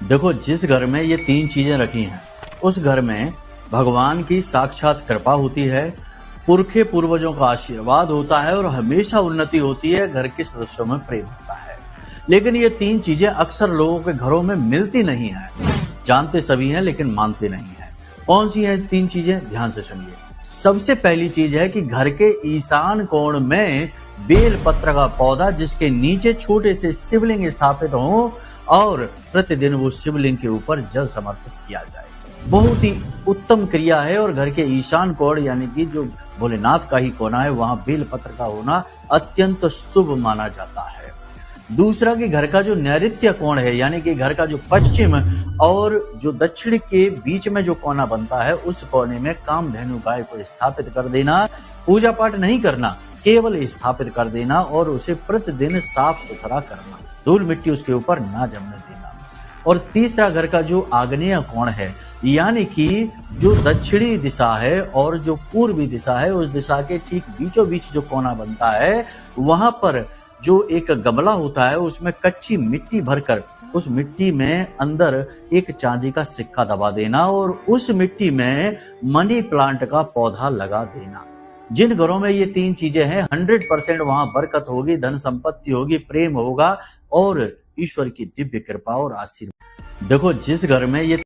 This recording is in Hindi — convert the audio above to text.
देखो, जिस घर में ये तीन चीजें रखी हैं उस घर में भगवान की साक्षात कृपा होती है, पुरखे पूर्वजों का आशीर्वाद होता है और हमेशा उन्नति होती है। घर के सदस्यों में प्रेम होता है। लेकिन ये तीन चीजें अक्सर लोगों के घरों में मिलती नहीं है। जानते सभी हैं लेकिन मानते नहीं है। कौन सी है तीन चीजें? ध्यान से सुनिए। सबसे पहली चीज है कि घर के ईशान कोण में बेल पत्र का पौधा, जिसके नीचे छोटे से शिवलिंग स्थापित हो और प्रतिदिन वो शिवलिंग के ऊपर जल समर्पित किया जाए। बहुत ही उत्तम क्रिया है और घर के ईशान कोण यानी कि जो भोलेनाथ का ही कोना है, वहां बेल पत्र का होना अत्यंत शुभ माना जाता है। दूसरा कि घर का जो नैऋत्य कोण है यानी कि घर का जो पश्चिम और जो दक्षिण के बीच में जो कोना बनता है, उस कोने में कामधेनु गाय को स्थापित कर देना। पूजा पाठ नहीं करना, केवल स्थापित कर देना और उसे प्रतिदिन साफ सुथरा करना, धूल मिट्टी उसके ऊपर ना जमने देना। और तीसरा घर का जो आग्नेय कोण है यानी कि जो दक्षिणी दिशा है और जो पूर्वी दिशा है, उस दिशा के ठीक बीचों बीच जो कोना बनता है, वहां पर जो एक गमला होता है उसमें कच्ची मिट्टी भरकर उस मिट्टी में अंदर एक चांदी का सिक्का दबा देना और उस मिट्टी में मनी प्लांट का पौधा लगा देना। जिन घरों में ये तीन चीजें हैं 100% वहां बरकत होगी, धन संपत्ति होगी, प्रेम होगा और ईश्वर की दिव्य कृपा और आशीर्वाद। देखो, जिस घर में ये